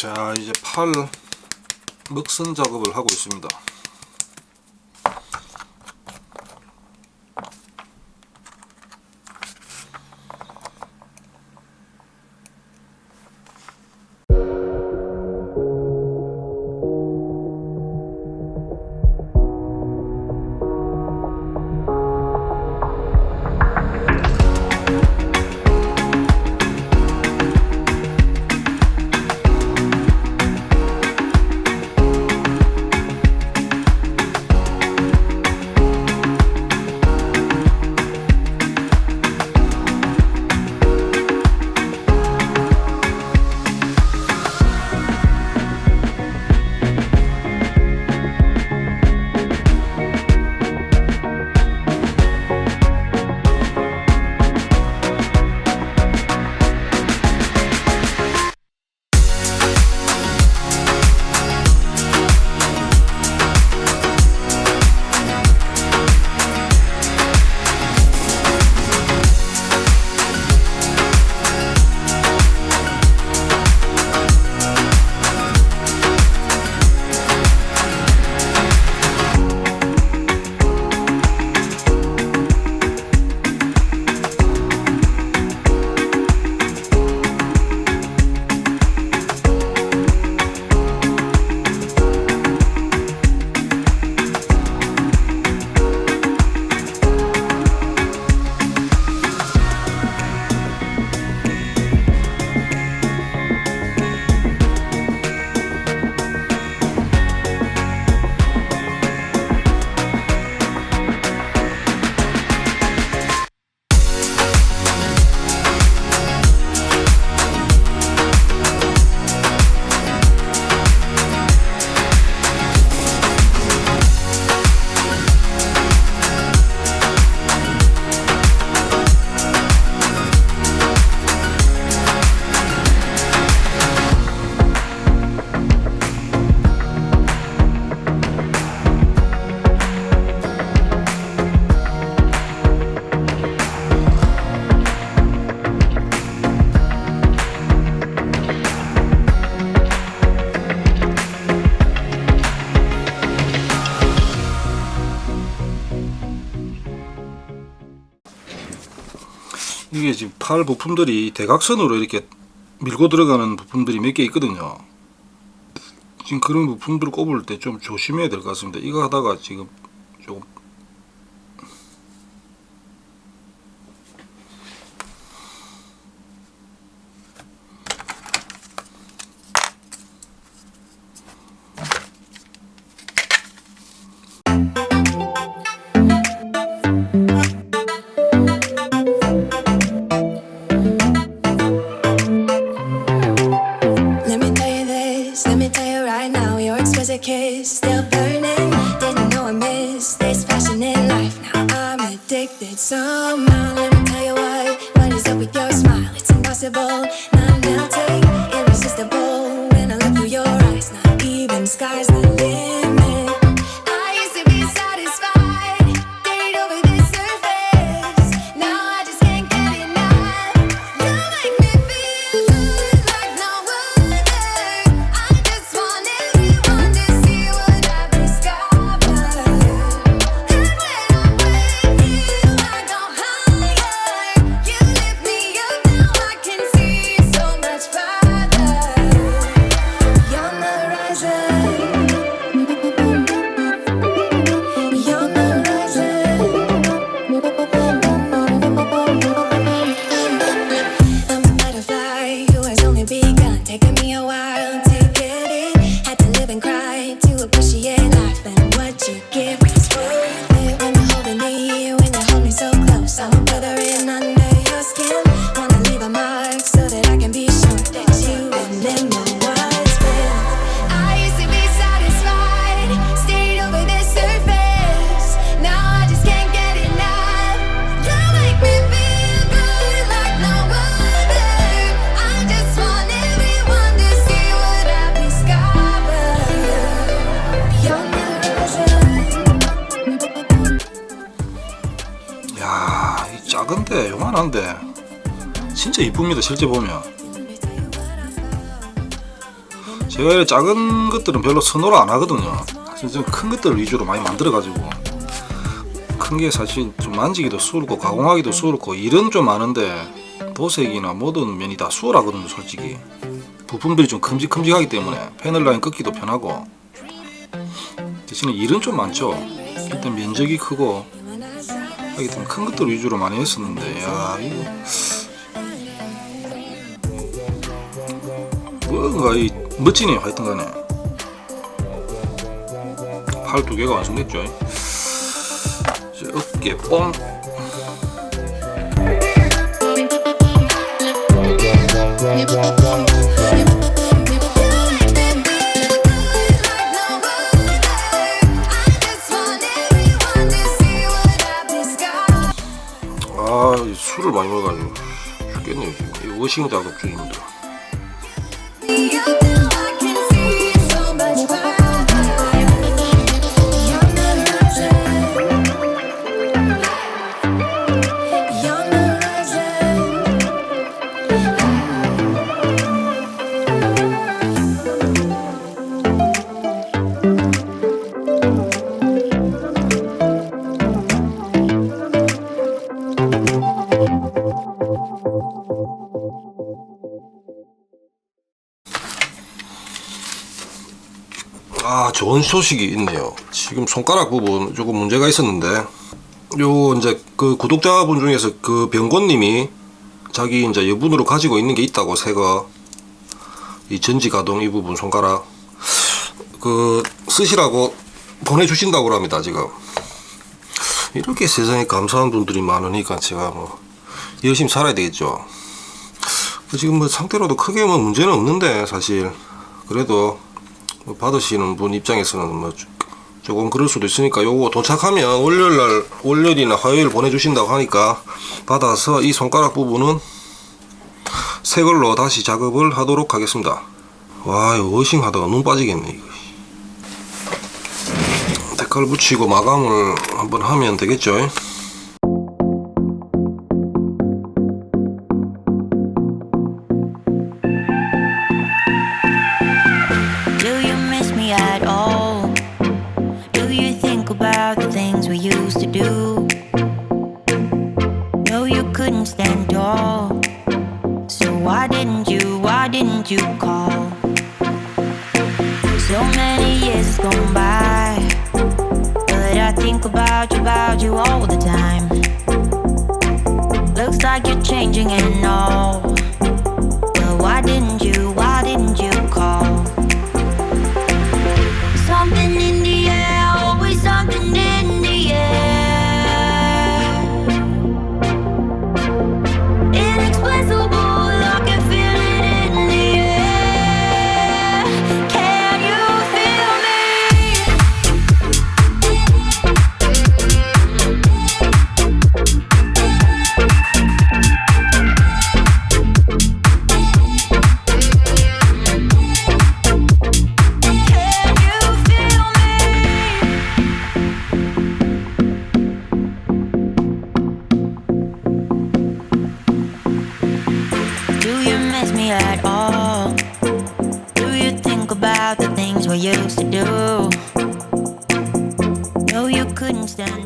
자, 이제 팔 먹선 작업을 하고 있습니다. 이게 지금 팔 부품들이 대각선으로 이렇게 밀고 들어가는 부품들이 몇 개 있거든요. 지금 그런 부품들을 꼽을 때 좀 조심해야 될 것 같습니다. 이거 하다가 지금 조금 kiss still burning. Didn't know I missed this passion in life. Now I'm addicted somehow. Let me tell you what is up with your smile? It's impossible, not melting, irresistible. When I look through your eyes, not even sky's the limit. I used to be satisfied, stayed over the surface. Now I just can't get enough. You make me feel good like no other. I just want everyone to see what I've discovered. And when I'm with you, I go higher. You lift me up, now I can see so much further. You're on the horizon. You're on the horizon. I'm a butterfly who has only begun, taking me a while to get it. Had to live and cry to appreciate life and what you give is worth it. When you're holding me, when you hold me so close, I'm a brother in under your skin. Wanna leave a mark so that I can be sure that you remember what's been. I used to be satisfied, stayed over the surface. Now I just can't get enough. You make me feel good like no other. I just want everyone to see what I've discovered. You're on the horizon. 야, 이 작은데 요만한데 진짜 이쁩니다. 실제 보면 제가 이런 작은 것들은 별로 선호를 안 하거든요. 사실 좀 큰 것들 위주로 많이 만들어가지고 큰 게 사실 좀 만지기도 수월하고 가공하기도 수월하고 일은 좀 많은데 도색이나 모든 면이 다 수월하거든요. 솔직히 부품들이 좀 큼직큼직하기 때문에 패널 라인 긋기도 편하고 대신에 일은 좀 많죠. 일단 면적이 크고 하기 때문에 큰 것들 위주로 많이 했었는데 야 이거 뭔가 이 멋지네요. 하여튼간에 팔 두 개가 완성됐죠. 이제 어깨 뽕. 아 술을 많이 먹어가지고 죽겠네요. 지금 이 워싱 작업 중입니다. 아, 좋은 소식이 있네요. 지금 손가락 부분 조금 문제가 있었는데, 요 이제 그 구독자분 중에서 그 병곤님이 자기 이제 여분으로 가지고 있는 게 있다고, 새거 이 전지 가동 이 부분 손가락 그 쓰시라고 보내주신다고 합니다. 지금 이렇게 세상에 감사한 분들이 많으니까 제가 뭐 열심히 살아야 되겠죠. 지금 뭐 상태로도 크게 뭐 문제는 없는데 사실 그래도 뭐 받으시는 분 입장에서는 뭐 조금 그럴 수도 있으니까 요거 도착하면 월요일이나 화요일 보내주신다고 하니까 받아서 이 손가락 부분은 새 걸로 다시 작업을 하도록 하겠습니다. 와 이거 워싱 하다가 눈 빠지겠네 이거. 데칼 붙이고 마감을 한번 하면 되겠죠. At all? Do you think about the things we used to do? No, you couldn't stand tall. So why didn't you call? So many years has gone by, but I think about you all the time. Looks like you're changing and all, but why didn't you call? Something in the air, always something in the air. Inexplicable, I can feel it in the air. Can you feel me? At all? Do you think about the things we used to do? No, you couldn't stand